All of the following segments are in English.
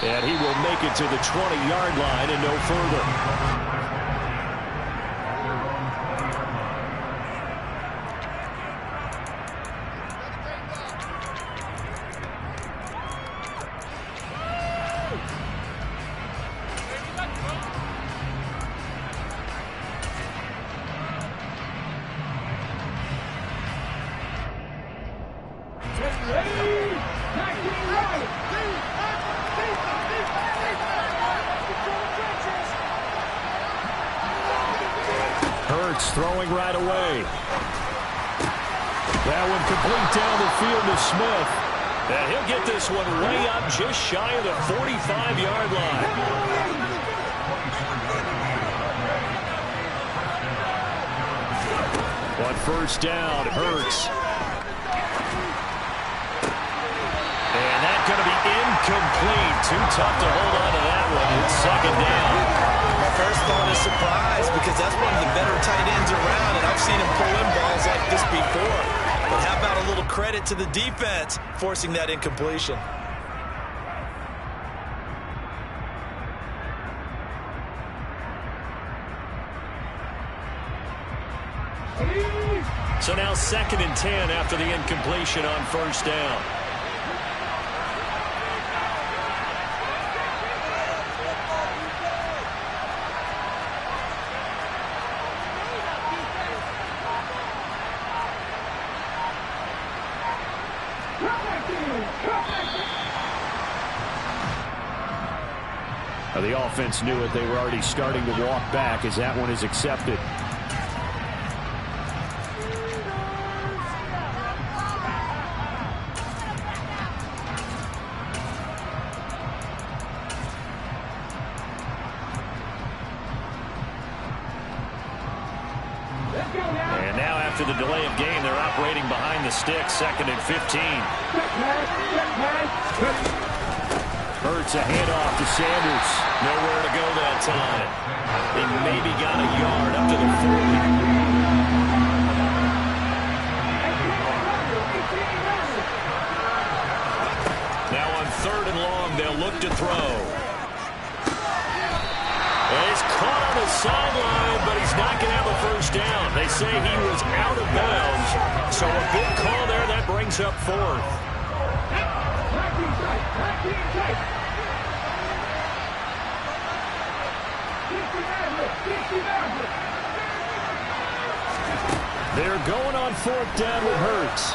And he will make it to the 20-yard line and no further. Hurts throwing right away. That one complete down the field to Smith. And he'll get this one way up just shy of the 45-yard line. On first down, Hurts. And that's going to be incomplete. Too tough to hold on to that one. It's second down. My first thought is surprise because that's one of the better tight ends around, and I've seen him pull in balls like this before. But how about a little credit to the defense forcing that incompletion? So now 2nd and 10 after the incompletion on first down. The offense knew it. They were already starting to walk back as that one is accepted. And now after the delay of game, they're operating behind the sticks, 2nd and 15. Hurts a handoff to Sanders. Nowhere to go that time. They maybe got a yard up to the 40. Now on 3rd and long, they'll look to throw. And he's caught on the sideline, but he's not going to have a first down. They say he was out of bounds. So a big call there. That brings up 4th. They're going on 4th down with Hurts.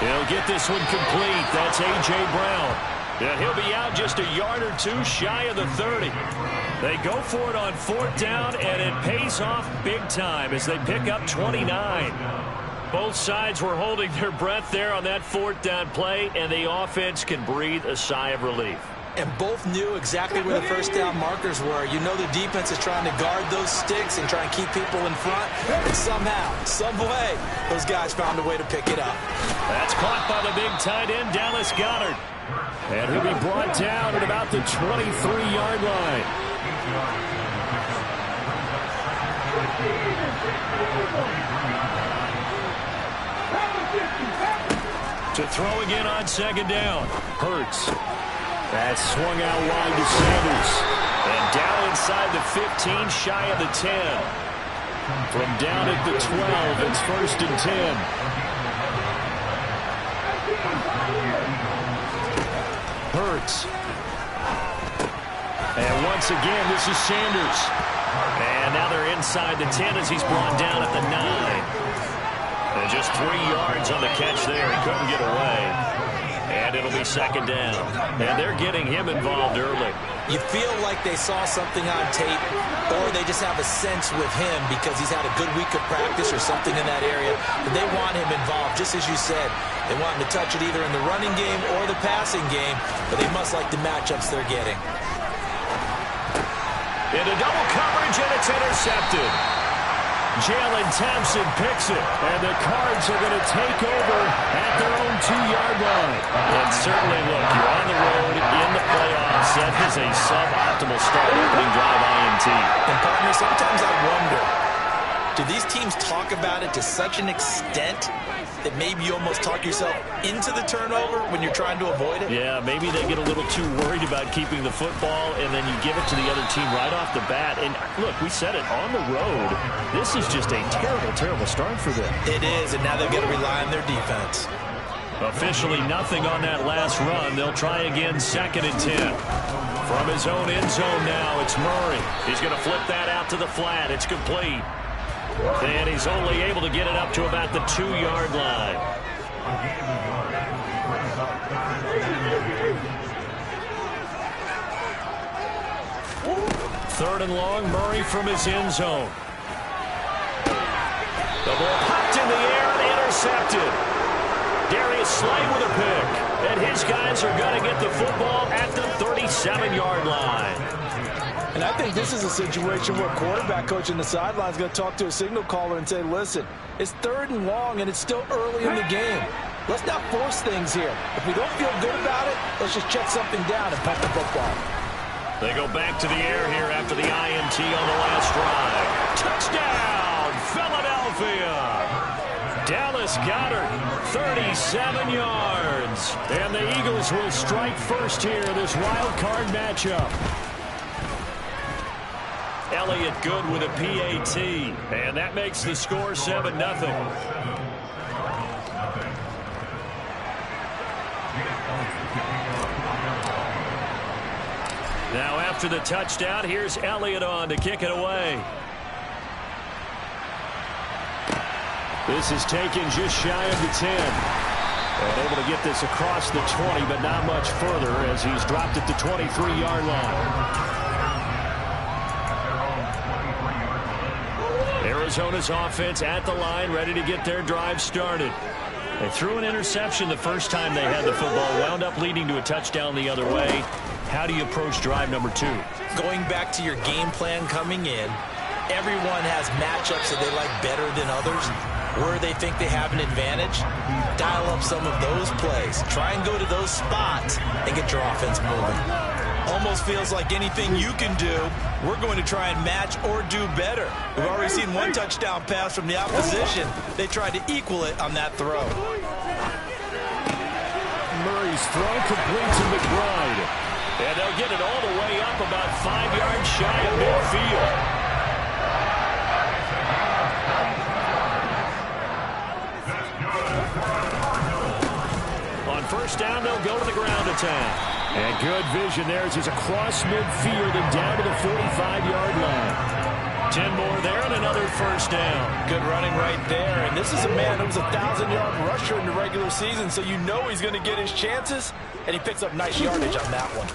He'll get this one complete. That's A.J. Brown. And he'll be out just a yard or two shy of the 30. They go for it on 4th down, and it pays off big time as they pick up 29. Both sides were holding their breath there on that 4th down play, and the offense can breathe a sigh of relief. And both knew exactly where the first down markers were. You know the defense is trying to guard those sticks and try and keep people in front. And somehow, some way, those guys found a way to pick it up. That's caught by the big tight end, Dallas Goedert. And he'll be brought down at about the 23-yard line. To throw again on 2nd down. Hurts. That's swung out wide to Sanders. And down inside the 15, shy of the 10. From down at the 12, it's 1st and 10. Hurts. And once again, this is Sanders. And now they're inside the 10 as he's brought down at the 9. And just 3 yards on the catch there. He couldn't get away. And it'll be 2nd down. And they're getting him involved early. You feel like they saw something on tape, or they just have a sense with him because he's had a good week of practice or something in that area. But they want him involved, just as you said. They want him to touch it either in the running game or the passing game, but they must like the matchups they're getting. Into double coverage, and it's intercepted. Jalen Thompson picks it, and the Cards are going to take over at their own 2-yard line. And certainly, look, you're on the road in the playoffs. That is a suboptimal start, opening drive INT. And, partner, sometimes I wonder, Do these teams talk about it to such an extent that maybe you almost talk yourself into the turnover when you're trying to avoid it? Yeah, maybe they get a little too worried about keeping the football, and then you give it to the other team right off the bat. And look, we said it, on the road, this is just a terrible, terrible start for them. It is, and now they've got to rely on their defense. Officially nothing on that last run. They'll try again, 2nd and 10. From his own end zone now, it's Murray. He's going to flip that out to the flat. It's complete. And he's only able to get it up to about the 2-yard line. Third and long, Murray from his end zone. The ball popped in the air and intercepted. Darius Slay with a pick. And his guys are going to get the football at the 37-yard line. And I think this is a situation where quarterback coach in the sideline is going to talk to a signal caller and say, listen, it's 3rd and long and it's still early in the game. Let's not force things here. If we don't feel good about it, let's just check something down and punt the football. They go back to the air here after the INT on the last drive. Touchdown, Philadelphia! Dallas Goedert, 37 yards. And the Eagles will strike first here, this wild card matchup. Elliott good with a PAT. And that makes the score 7-0. Now after the touchdown, here's Elliott on to kick it away. This is taken just shy of the 10. And able to get this across the 20, but not much further as he's dropped at the 23-yard line. Arizona's offense at the line, ready to get their drive started. They threw an interception the first time they had the football, wound up leading to a touchdown the other way. How do you approach drive number 2? Going back to your game plan coming in, everyone has matchups that they like better than others. Where they think they have an advantage, dial up some of those plays. Try and go to those spots and get your offense moving. Almost feels like anything you can do, we're going to try and match or do better. We've already seen one touchdown pass from the opposition. They tried to equal it on that throw. Murray's throw complete to McBride. And they'll get it all the way up about 5 yards shy of midfield. On first down, they'll go to the ground attack. And good vision there as he's across midfield and down to the 45-yard line. 10 more there and another first down. Good running right there. And this is a man who was a 1,000-yard rusher in the regular season, so you know he's going to get his chances, and he picks up nice yardage on that one.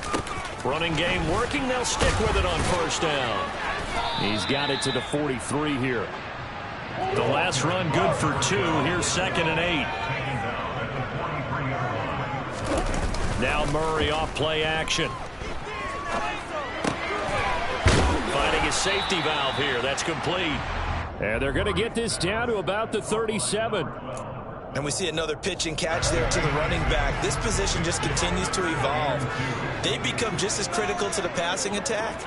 Running game working. They'll stick with it on first down. He's got it to the 43 here. The last run good for 2. Here's 2nd and 8. Now Murray off play action. Finding his safety valve here. That's complete. And they're going to get this down to about the 37. And we see another pitch and catch there to the running back. This position just continues to evolve. They become just as critical to the passing attack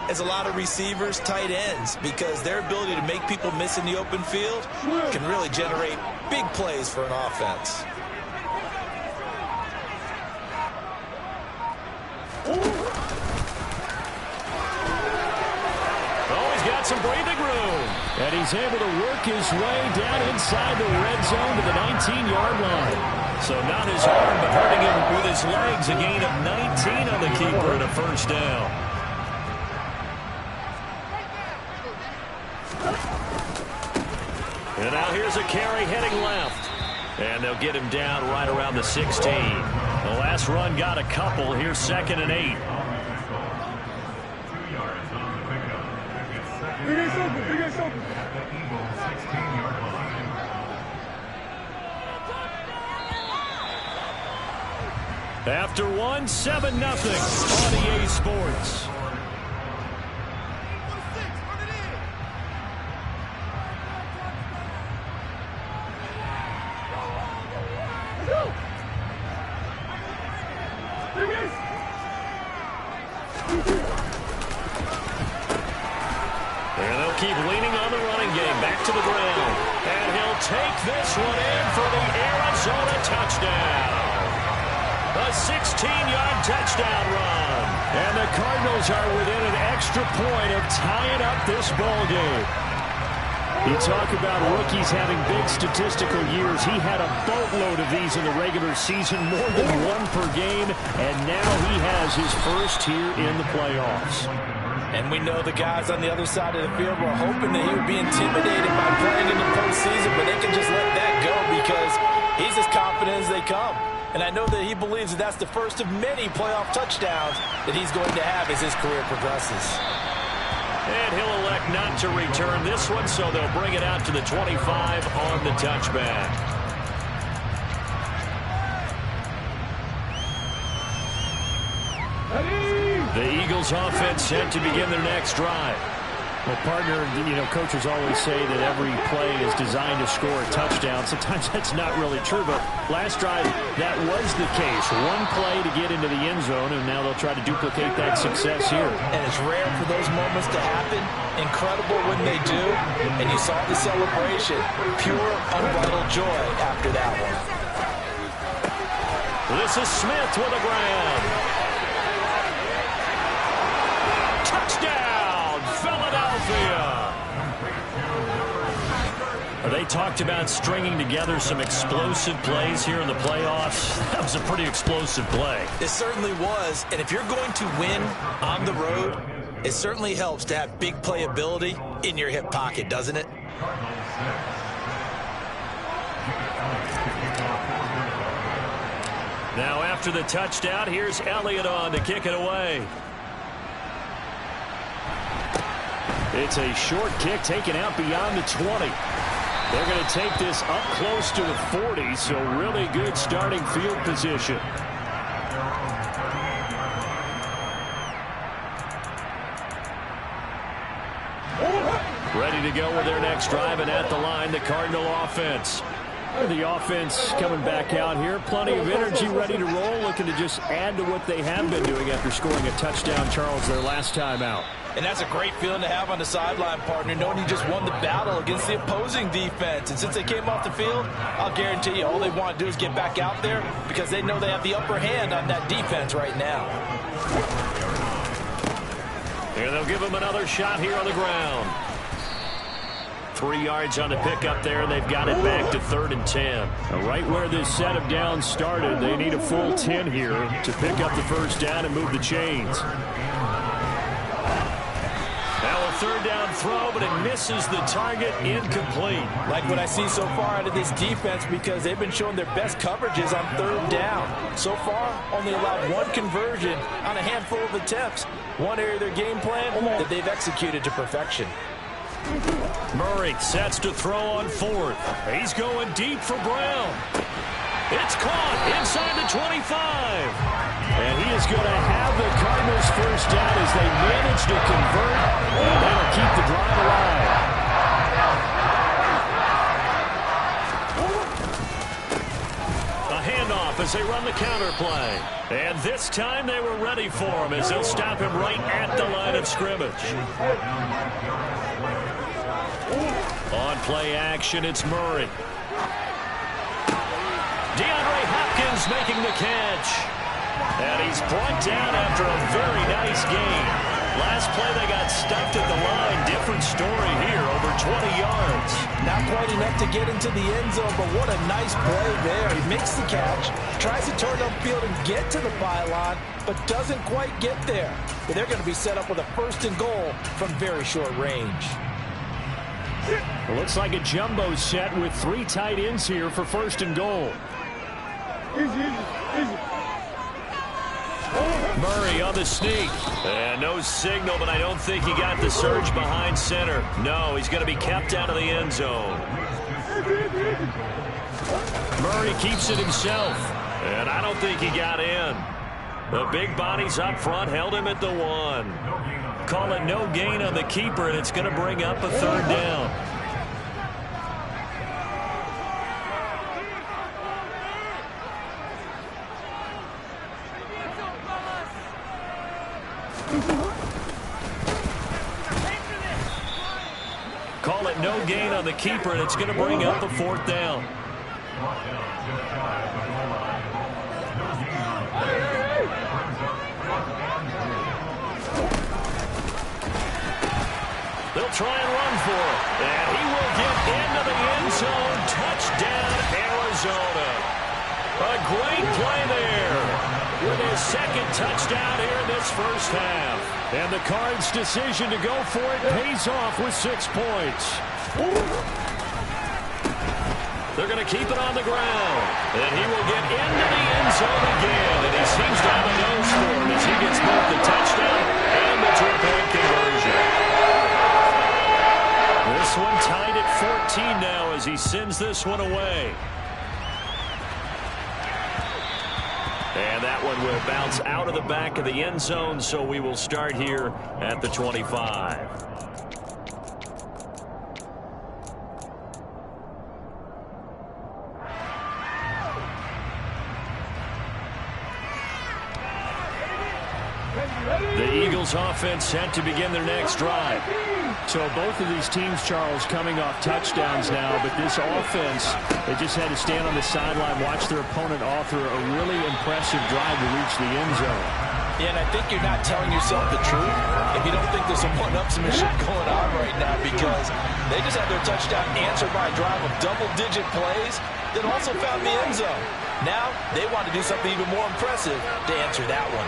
as a lot of receivers, tight ends, because their ability to make people miss in the open field can really generate big plays for an offense. Some breathing room. And he's able to work his way down inside the red zone to the 19-yard line. So not his arm, but hurting him with his legs. A gain of 19 on the keeper and a first down. And now here's a carry heading left. And they'll get him down right around the 16. The last run got a couple. Here's 2nd and 8. After 1, 7-0 on EA Sports. keep leaning on the running game. Back to the ground. And he'll take this one in for the Arizona touchdown. A 16-yard touchdown run. And the Cardinals are within an extra point of tying up this ball game. You talk about rookies having big statistical years. He had a boatload of these in the regular season, more than one per game, and now he has his first here in the playoffs. And we know the guys on the other side of the field were hoping that he would be intimidated by playing in the postseason, but they can just let that go because he's as confident as they come. And I know that he believes that that's the first of many playoff touchdowns that he's going to have as his career progresses. And he'll elect not to return this one, so they'll bring it out to the 25 on the touchback. The Eagles offense set to begin their next drive. Well, partner, coaches always say that every play is designed to score a touchdown. Sometimes that's not really true, but last drive, that was the case. One play to get into the end zone, and now they'll try to duplicate that success here. And it's rare for those moments to happen. Incredible when they do. And you saw the celebration. Pure, unbridled joy after that one. This is Smith with a grab. Touchdown! Philadelphia. They talked about stringing together some explosive plays here in the playoffs. That was a pretty explosive play. It certainly was. And if you're going to win on the road, it certainly helps to have big playability in your hip pocket, doesn't it? Now after the touchdown, here's Elliott on to kick it away. It's a short kick taken out beyond the 20. They're going to take this up close to the 40, so really good starting field position. Ready to go with their next drive, and at the line, the Cardinal offense. The offense coming back out here. Plenty of energy, ready to roll, looking to just add to what they have been doing after scoring a touchdown, Charles, their last time out. And that's a great feeling to have on the sideline, partner, knowing you just won the battle against the opposing defense. And since they came off the field, I'll guarantee you all they want to do is get back out there because they know they have the upper hand on that defense right now. And they'll give them another shot here on the ground. 3 yards on the pickup there. They've got it back to 3rd and 10. Right where this set of downs started, they need a full 10 here to pick up the first down and move the chains. Now a 3rd down throw, but it misses the target, incomplete. Like what I see so far out of this defense because they've been showing their best coverages on 3rd down. So far, only allowed one conversion on a handful of attempts. One area of their game plan that they've executed to perfection. Murray sets to throw on 4th. He's going deep for Brown. It's caught inside the 25. And he is going to have the Cardinals first down as they manage to convert, and that'll keep the drive alive. A handoff as they run the counter play. And this time they were ready for him as they'll stop him right at the line of scrimmage. On play action, it's Murray. DeAndre Hopkins making the catch. And he's brought down after a very nice gain. Last play they got stuffed at the line. Different story here, over 20 yards. Not quite enough to get into the end zone, but what a nice play there. He makes the catch, tries to turn upfield and get to the pylon, but doesn't quite get there. But they're going to be set up with a 1st and goal from very short range. It looks like a jumbo set with 3 tight ends here for 1st and goal. Murray on the sneak. And no signal, but I don't think he got the surge behind center. No, he's going to be kept out of the end zone. Murray keeps it himself. And I don't think he got in. The big bodies up front held him at the 1. Call it no gain on the keeper, and it's going to bring up a 3rd down. no gain on the keeper, and it's going to bring up a 4th down. They'll try and run for it. And he will get into the end zone. Touchdown, Arizona. A great play there with his 2nd touchdown here in this first half. And the Cards' decision to go for it pays off with 6 points. They're going to keep it on the ground. And he will get into the end zone again. And he seems to have a nose for it as he gets both the touchdown and the 2-point conversion. This one tied at 14 now as he sends this one away. And that one will bounce out of the back of the end zone, so we will start here at the 25. The Eagles offense set to begin their next drive. So both of these teams, Charles, coming off touchdowns now, but this offense, they just had to stand on the sideline, watch their opponent author a really impressive drive to reach the end zone. Yeah, and I think you're not telling yourself the truth if you don't think there's some one-upsmanship going on right now, because they just had their touchdown answered by a drive of double-digit plays that also found the end zone. Now they want to do something even more impressive to answer that one.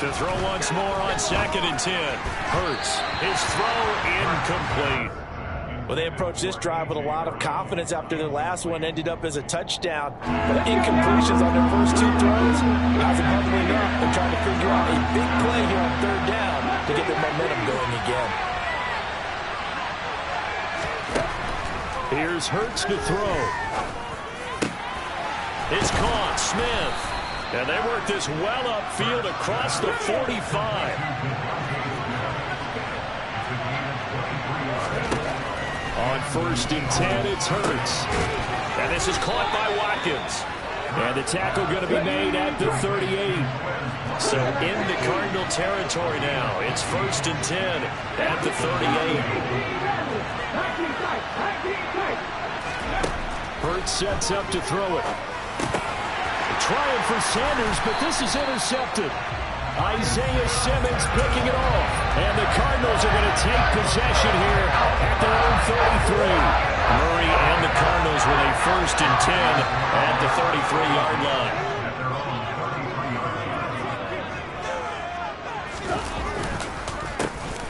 To throw once more on 2nd and 10. Hurts. His throw incomplete. Well, they approached this drive with a lot of confidence after their last one ended up as a touchdown. But incompletions on their first 2 throws hasn't bubbling up. They're trying to figure out a big play here on 3rd down to get their momentum going again. Here's Hurts to throw. It's caught. Smith. And they work this well upfield across the 45. On 1st and 10, it's Hurts. And this is caught by Watkins. And the tackle going to be made at the 38. So into Cardinal territory now. It's 1st and 10 at the 38. Hurts sets up to throw it. Trying for Sanders, but this is intercepted. Isaiah Simmons picking it off. And the Cardinals are going to take possession here at their own 33. Murray and the Cardinals with a 1st and 10 at the 33-yard line.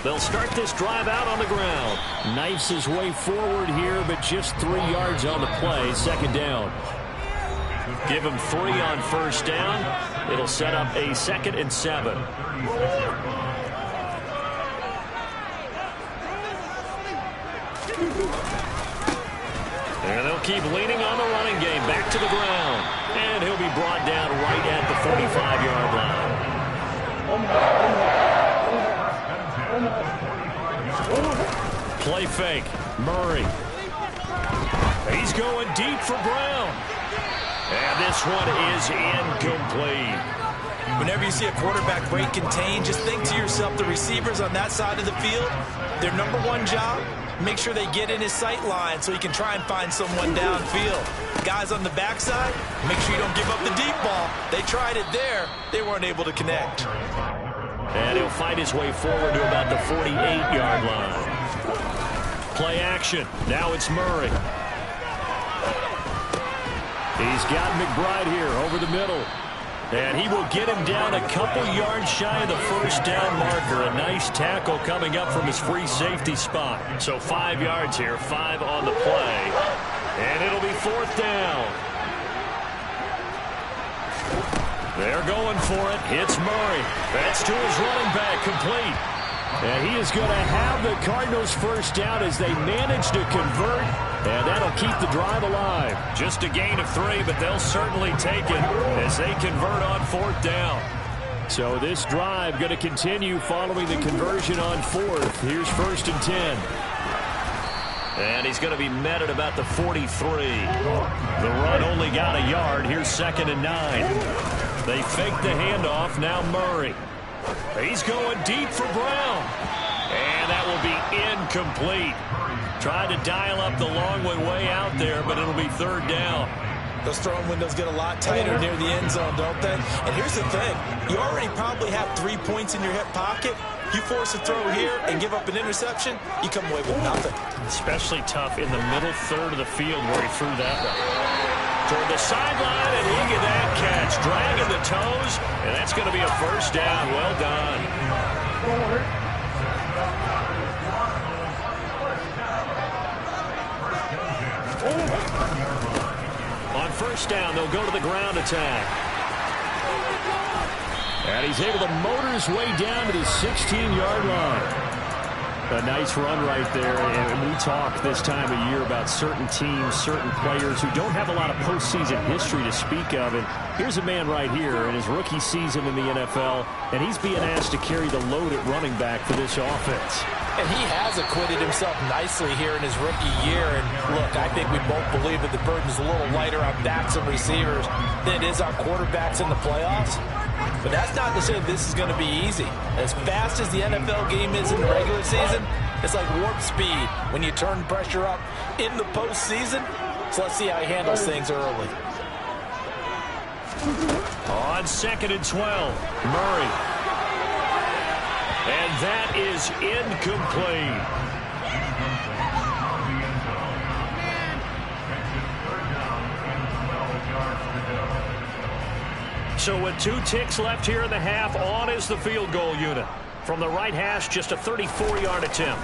They'll start this drive out on the ground. Knifes his way forward here, but just 3 yards on the play. 2nd down. Give him 3 on 1st down. It'll set up a 2nd and 7. And they'll keep leaning on the running game. Back to the ground. And he'll be brought down right at the 45-yard line. Play fake. Murray. He's going deep for Brown. And this one is incomplete. Whenever you see a quarterback break contain, just think to yourself, the receivers on that side of the field, their number 1 job, make sure they get in his sight line so he can try and find someone downfield. Guys on the backside, make sure you don't give up the deep ball. They tried it there. They weren't able to connect. And he'll fight his way forward to about the 48-yard line. Play action. Now it's Murray. He's got McBride here over the middle. And he will get him down a couple yards shy of the 1st down marker. A nice tackle coming up from his free safety spot. So 5 yards here, 5 on the play. And it'll be 4th down. They're going for it. It's Murray. That's to his running back, complete. And he is going to have the Cardinals 1st down as they manage to convert. And that'll keep the drive alive. Just a gain of 3, but they'll certainly take it as they convert on 4th down. So this drive going to continue following the conversion on 4th. Here's 1st and 10. And he's going to be met at about the 43. The run only got a yard. Here's 2nd and 9. They fake the handoff. Now Murray. He's going deep for Brown. And that will be incomplete. Tried to dial up the long way out there, but it'll be third down. Those throwing windows get a lot tighter near the end zone, don't they? And here's the thing. You already probably have 3 points in your hip pocket. You force a throw here and give up an interception, you come away with nothing. Especially tough in the middle third of the field where he threw that one. Toward the sideline, and he get that catch. Dragging the toes, and that's going to be a first down. Well done. On first down, they'll go to the ground attack. And he's able to motor his way down to the 16-yard line. A nice run right there, and we talk this time of year about certain teams, certain players who don't have a lot of postseason history to speak of. And here's a man right here in his rookie season in the NFL, and he's being asked to carry the load at running back for this offense. And he has acquitted himself nicely here in his rookie year. And look, I think we both believe that the burden's a little lighter on backs and receivers than it is on quarterbacks in the playoffs. But that's not to say this is going to be easy. As fast as the NFL game is in the regular season, it's like warp speed when you turn pressure up in the postseason. So let's see how he handles things early. On 2nd and 12, Murray. And that is incomplete. So with 2 ticks left here in the half, on is the field goal unit. From the right hash, just a 34-yard attempt.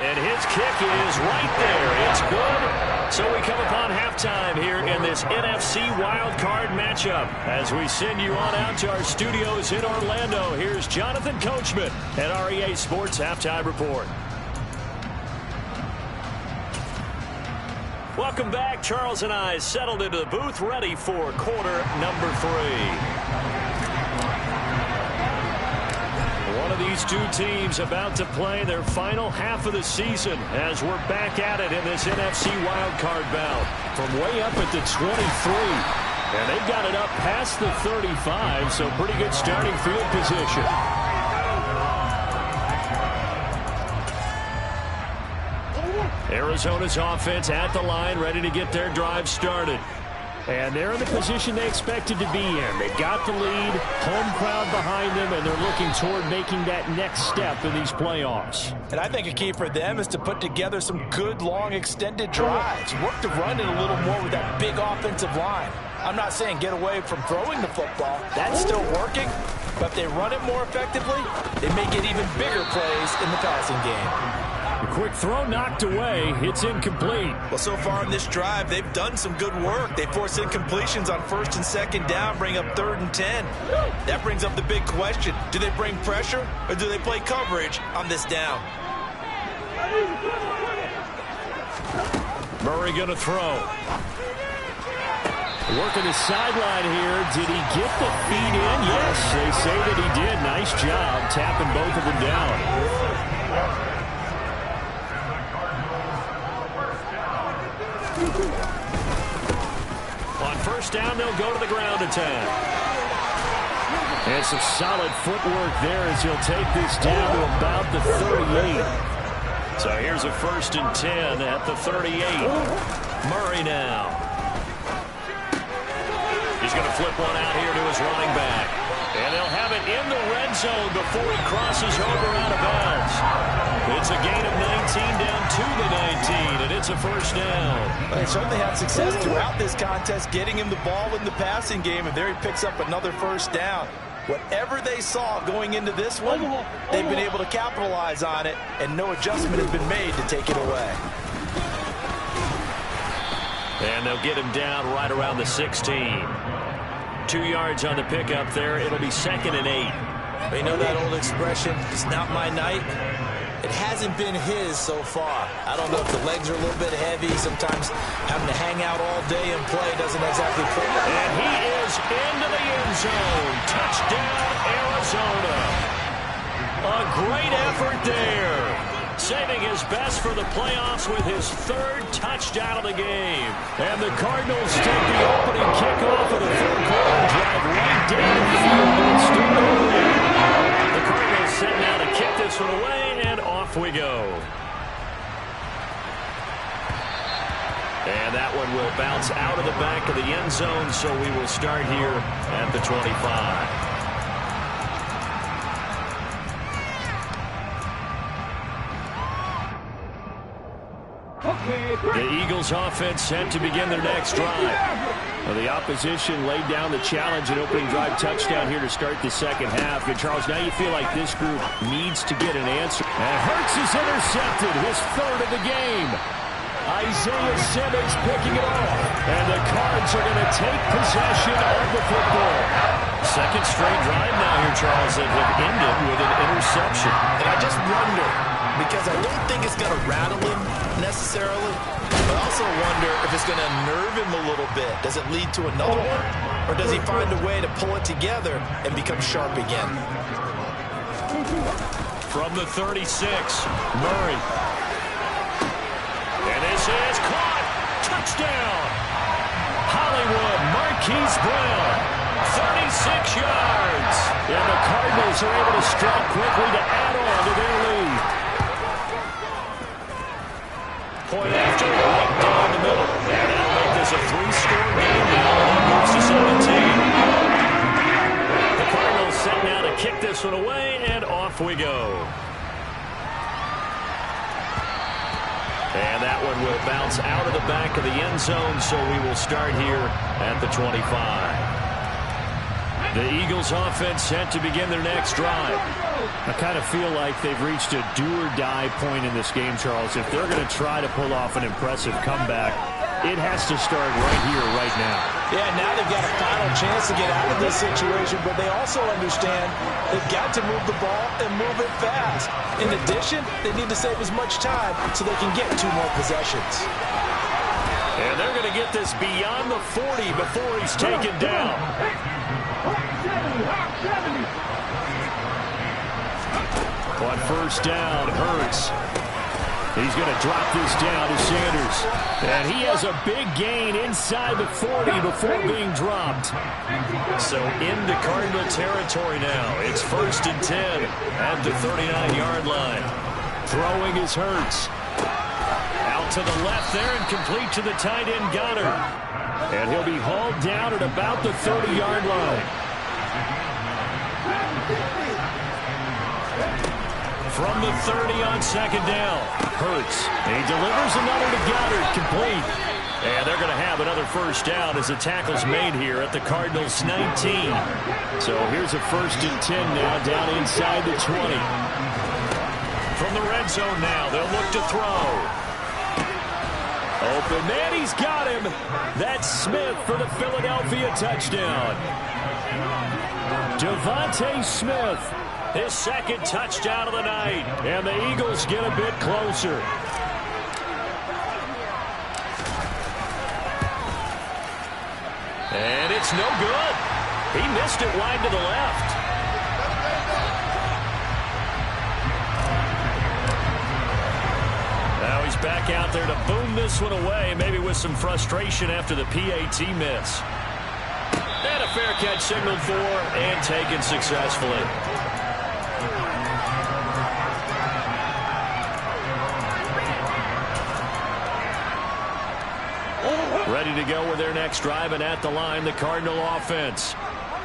And his kick is right there. It's good. So we come upon halftime here in this NFC wildcard matchup. As we send you on out to our studios in Orlando, here's Jonathan Coachman at REA Sports Halftime Report. Welcome back. Charles and I settled into the booth, ready for quarter number 3. One of these two teams about to play their final half of the season as we're back at it in this NFC wildcard bout. From way up at the 23. And they've got it up past the 35, so pretty good starting field position. Arizona's offense at the line, ready to get their drive started. And they're in the position they expected to be in. They got the lead, home crowd behind them, and they're looking toward making that next step in these playoffs. And I think a key for them is to put together some good, long, extended drives. Work to run it a little more with that big offensive line. I'm not saying get away from throwing the football. That's still working. But if they run it more effectively, they may get even bigger plays in the passing game. A quick throw knocked away. It's incomplete. Well, so far in this drive, they've done some good work. They force incompletions on 1st and 2nd down, bring up 3rd and 10. That brings up the big question. Do they bring pressure or do they play coverage on this down? Murray going to throw. Working the sideline here. Did he get the feet in? Yes, they say that he did. Nice job tapping both of them down. On first down, they'll go to the ground attack. And some solid footwork there as he'll take this down to about the 38. So here's a 1st and 10 at the 38. Murray now. He's going to flip one out here to his running back. And they'll have it in the red zone before he crosses over out of bounds. It's a gain of 19 down to the 19, and it's a first down. They certainly had success throughout this contest getting him the ball in the passing game, and there he picks up another first down. Whatever they saw going into this one, they've been able to capitalize on it, and no adjustment has been made to take it away. And they'll get him down right around the 16. 2 yards on the pickup there. It'll be 2nd and 8. You know that old expression, it's not my night? It hasn't been his so far. I don't know if the legs are a little bit heavy. Sometimes having to hang out all day and play doesn't exactly play. And he is into the end zone. Touchdown, Arizona. A great effort there. Saving his best for the playoffs with his 3rd touchdown of the game. And the Cardinals take the opening kickoff of the 3rd quarter and drive right down the field and start over. The Cardinals set now to kick this one away, and bounce out of the back of the end zone, so we will start here at the 25. The Eagles offense set to begin their next drive. Well, the opposition laid down the challenge and opening drive touchdown here to start the second half. And, Charles, now you feel like this group needs to get an answer. And Hurts is intercepted, his third of the game. Isaiah Simmons picking it off. And the Cards are going to take possession of the football. Second straight drive now here, Charles, that have ended with an interception. And I just wonder, because I don't think it's going to rattle him necessarily, but I also wonder if it's going to nerve him a little bit. Does it lead to another one? Or does he find a way to pull it together and become sharp again? From the 36, Murray. And this is caught. Touchdown. Hollywood Marquise Brown. 36 yards. And the Cardinals are able to strike quickly to add on to their lead. Point after, right down the middle. And that'll make this a three-score game now. It goes to 17. The Cardinals set now to kick this one away, and off we go. And that one will bounce out of the back of the end zone, so we will start here at the 25. The Eagles offense set to begin their next drive. I kind of feel like they've reached a do-or-die point in this game, Charles. If they're going to try to pull off an impressive comeback, it has to start right here, right now. Yeah, now they've got a final chance to get out of this situation, but they also understand they've got to move the ball and move it fast. In addition, they need to save as much time so they can get 2 more possessions. And they're going to get this beyond the 40 before he's taken down. On first down, Hurts. He's going to drop this down to Sanders. And he has a big gain inside the 40 before being dropped. So into Cardinal territory now. It's 1st and 10 at the 39-yard line. Throwing is Hurts. Out to the left there and complete to the tight end Goddard. And he'll be hauled down at about the 30-yard line. From the 30 on second down, Hurts. And he delivers another to Goddard, complete. And they're going to have another first down as the tackle's made here at the Cardinals' 19. So here's a 1st and 10 now down inside the 20. From the red zone now, they'll look to throw. Open man, he's got him. That's Smith for the Philadelphia touchdown. Devontae Smith. His second touchdown of the night. And the Eagles get a bit closer. And it's no good. He missed it wide to the left. Now he's back out there to boom this one away, maybe with some frustration after the PAT miss. And a fair catch signaled for and taken successfully. Ready to go with their next drive, and at the line, the Cardinal offense.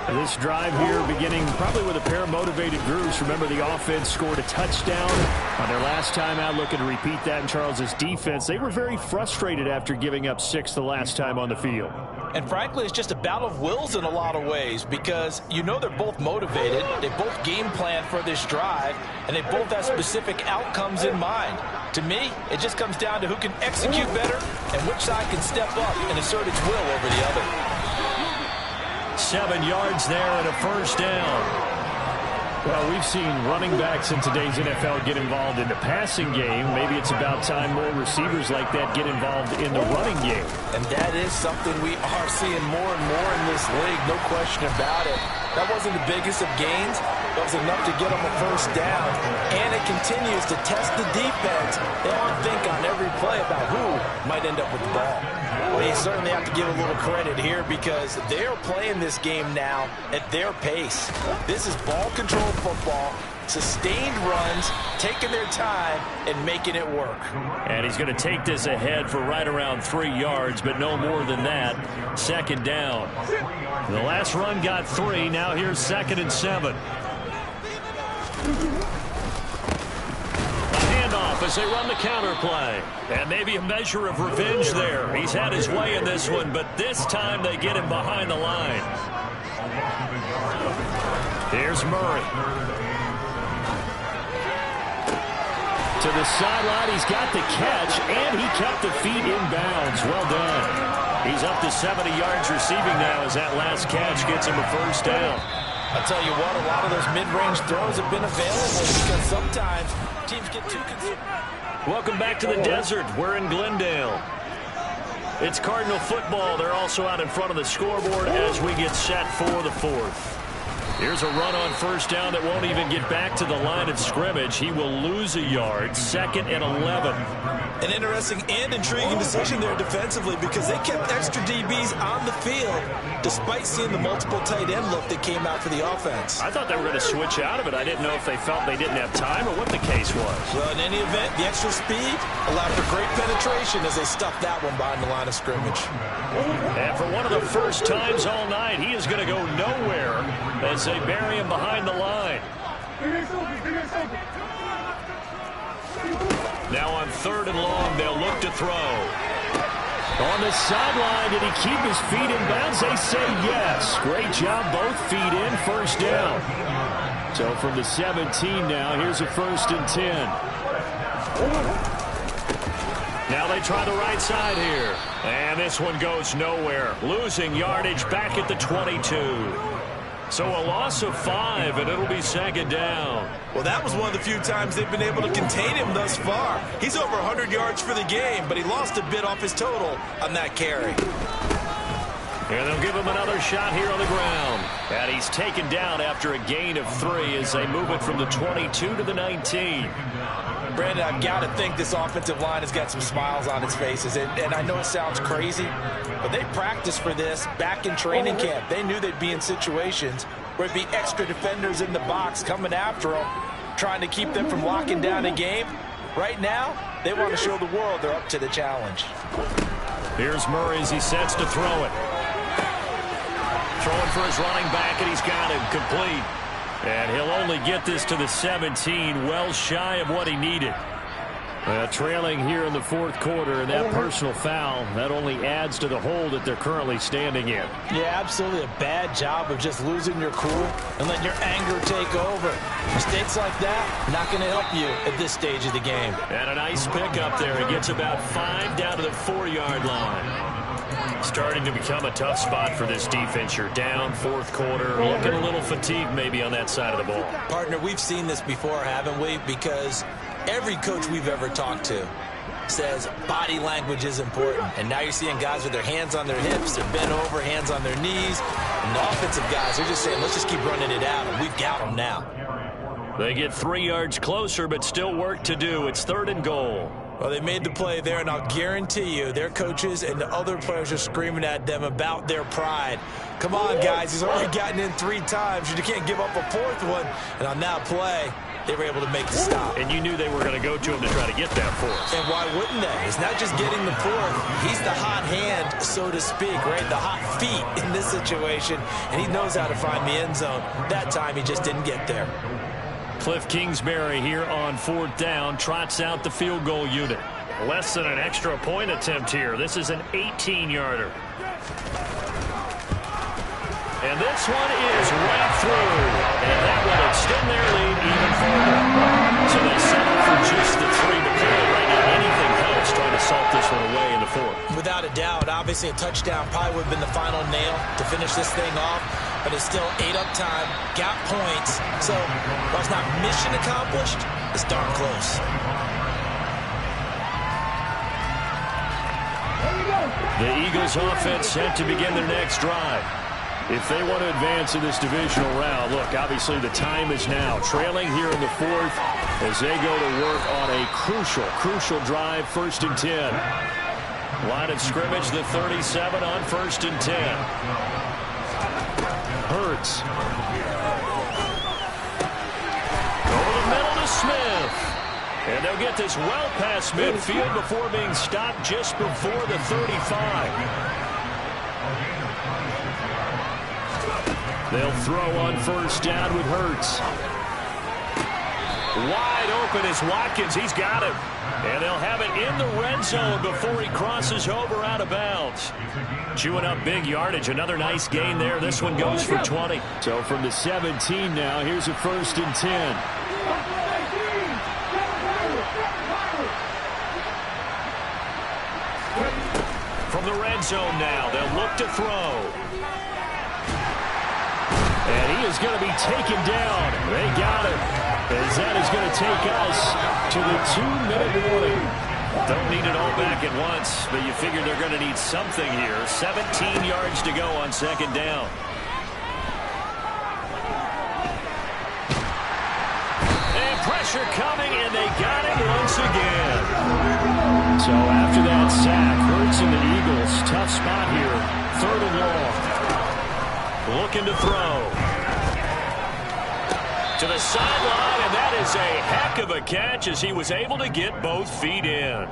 This drive here beginning probably with a pair of motivated groups. Remember, the offense scored a touchdown on their last time out. Looking to repeat that in Charles's defense. They were very frustrated after giving up 6 the last time on the field. And frankly, it's just a battle of wills in a lot of ways because you know they're both motivated. They both game plan for this drive, and they both have specific outcomes in mind. To me, it just comes down to who can execute better and which side can step up and assert its will over the other. 7 yards there and a first down. Well, we've seen running backs in today's NFL get involved in the passing game. Maybe it's about time more receivers like that get involved in the running game. And that is something we are seeing more and more in this league, no question about it. That wasn't the biggest of gains. That was enough to get them a first down. And it continues to test the defense. They don't think on every play about who might end up with the ball. Well, you certainly have to give a little credit here because they're playing this game now at their pace. This is ball control football. Sustained runs, taking their time, and making it work. And he's going to take this ahead for right around 3 yards, but no more than that. Second down. The last run got 3. Now here's 2nd and 7. As they run the counter play. And maybe a measure of revenge there. He's had his way in this one, but this time they get him behind the line. Here's Murray. To the sideline, he's got the catch, and he kept the feet in bounds. Well done. He's up to 70 yards receiving now as that last catch gets him a first down. I'll tell you what, a lot of those mid-range throws have been available because sometimes teams get too concerned. Welcome back to the desert. We're in Glendale. It's Cardinal football. They're also out in front of the scoreboard as we get set for the 4th. Here's a run on first down that won't even get back to the line of scrimmage. He will lose a yard. 2nd and 11. An interesting and intriguing decision there defensively because they kept extra DBs on the field despite seeing the multiple tight end look that came out for the offense. I thought they were going to switch out of it. I didn't know if they felt they didn't have time or what the case was. Well, in any event, the extra speed allowed for great penetration as they stuffed that one behind the line of scrimmage. And for one of the first times all night, he is going to go nowhere as they bury him behind the line. Now on 3rd and long, they'll look to throw. On the sideline, did he keep his feet in bounds? They say yes. Great job, both feet in, first down. So from the 17 now, here's a 1st and 10. Now they try the right side here. And this one goes nowhere. Losing yardage back at the 22. So a loss of 5, and it'll be 2nd down. Well, that was one of the few times they've been able to contain him thus far. He's over 100 yards for the game, but he lost a bit off his total on that carry. And they'll give him another shot here on the ground. And he's taken down after a gain of 3 as they move it from the 22 to the 19. Brandon, I've got to think this offensive line has got some smiles on its faces. And I know it sounds crazy, but they practiced for this back in training camp. They knew they'd be in situations where it'd be extra defenders in the box coming after them, trying to keep them from locking down a game. Right now, they want to show the world they're up to the challenge. Here's Murray as he sets to throw it. Throwing for his running back, and he's got him complete. And he'll only get this to the 17, well shy of what he needed. Trailing here in the 4th quarter, and that personal foul, that only adds to the hole that they're currently standing in. Yeah, absolutely a bad job of just losing your cool and letting your anger take over. Mistakes like that, not going to help you at this stage of the game. And a nice pickup there. He gets about 5 down to the 4-yard line. Starting to become a tough spot for this defense. You're down 4th quarter, looking a little fatigued maybe on that side of the ball. Partner, we've seen this before, haven't we? Because every coach we've ever talked to says body language is important. And now you're seeing guys with their hands on their hips, they're bent over, hands on their knees. And the offensive guys, they're just saying, let's just keep running it out, and we've got them now. They get 3 yards closer, but still work to do. It's 3rd and goal. Well, they made the play there, and I'll guarantee you their coaches and the other players are screaming at them about their pride. Come on, guys. He's already gotten in 3 times. You can't give up a 4th one. And on that play, they were able to make the stop. And you knew they were going to go to him to try to get that 4th. And why wouldn't they? He's not just getting the 4th. He's the hot hand, so to speak, right? The hot feet in this situation. And he knows how to find the end zone. That time, he just didn't get there. Cliff Kingsbury here on 4th down, trots out the field goal unit. Less than an extra point attempt here. This is an 18-yarder. And this one is right through. And that will extend their lead even further. So they settle for just the 3 to play right now. Anything helps trying to salt this one away in the 4th. Without a doubt, obviously a touchdown probably would have been the final nail to finish this thing off. But it's still 8 up time, got points. So while it's not mission accomplished, it's darn close. The Eagles offense set to begin their next drive. If they want to advance in this divisional round, look, obviously the time is now. Trailing here in the 4th as they go to work on a crucial drive, 1st and 10. Line of scrimmage, the 37 on 1st and 10. Hurts. to Smith. And they'll get this well past midfield before being stopped just before the 35. They'll throw on first down with Hurts. Wide open is Watkins. He's got it. And they'll have it in the red zone before he crosses over out of bounds. Chewing up big yardage. Another nice gain there. This one goes for 20. So from the 17 now, here's a 1st and 10. From the red zone now, they'll look to throw. And he is going to be taken down. They got it. As that is going to take us to the 2-minute warning. Don't need it all back at once, but you figure they're going to need something here. 17 yards to go on 2nd down. And pressure coming, and they got him once again. So after that sack, Hurts and the Eagles, tough spot here. 3rd and long. Looking to throw. To the sideline, and that is a heck of a catch as he was able to get both feet in.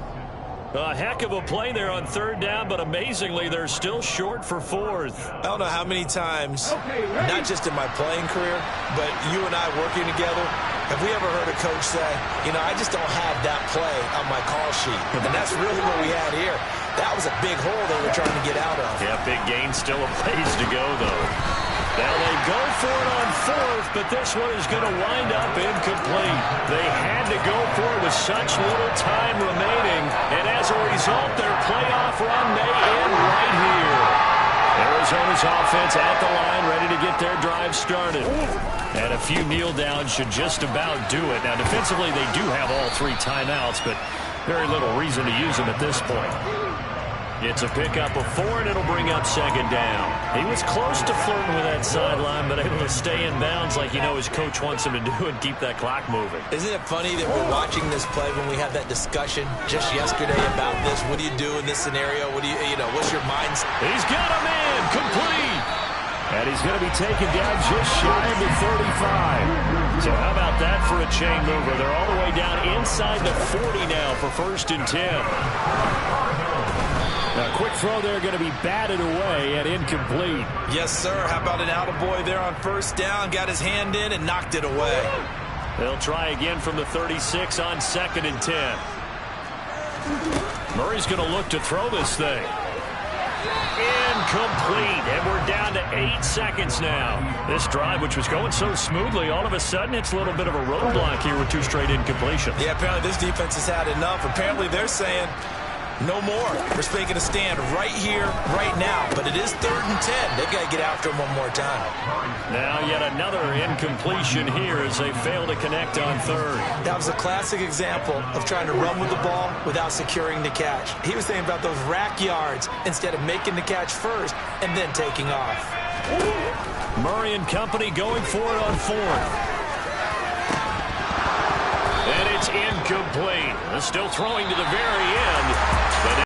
A heck of a play there on 3rd down, but amazingly, they're still short for 4th. I don't know how many times, not just in my playing career, but you and I working together, have we ever heard a coach say, you know, I just don't have that play on my call sheet. And that's really what we had here. That was a big hole they were trying to get out of. Yeah, big gain, still a ways to go, though. Now they go for it on 4th, but this one is going to wind up incomplete. They had to go for it with such little time remaining, and as a result, their playoff run may end right here. Arizona's offense at the line, ready to get their drive started. And a few kneel downs should just about do it. Now, defensively, they do have all 3 timeouts, but very little reason to use them at this point. It's a pickup of 4, and it'll bring up 2nd down. He was close to flirting with that sideline, but able to stay in bounds like you know his coach wants him to do and keep that clock moving. Isn't it funny that we're watching this play when we had that discussion just yesterday about this? What do you do in this scenario? What do you know, what's your mindset? He's got a man complete. And he's going to be taken down just shy of the 35. So how about that for a chain mover? They're all the way down inside the 40 now for 1st and 10. A quick throw there going to be batted away and incomplete. Yes, sir. How about an attaboy there on 1st down? Got his hand in and knocked it away. They'll try again from the 36 on 2nd and 10. Murray's going to look to throw this thing. Incomplete, and we're down to 8 seconds now. This drive, which was going so smoothly, all of a sudden it's a little bit of a roadblock here with 2 straight incompletions. Yeah, apparently this defense has had enough. Apparently they're saying no more. We're making a stand right here, right now. But it is 3rd and 10. They've got to get after him one more time. Now yet another incompletion here as they fail to connect on 3rd. That was a classic example of trying to run with the ball without securing the catch. He was thinking about those rack yards instead of making the catch first and then taking off. Murray and company going for it on 4th. And it's incomplete. Still throwing to the very end.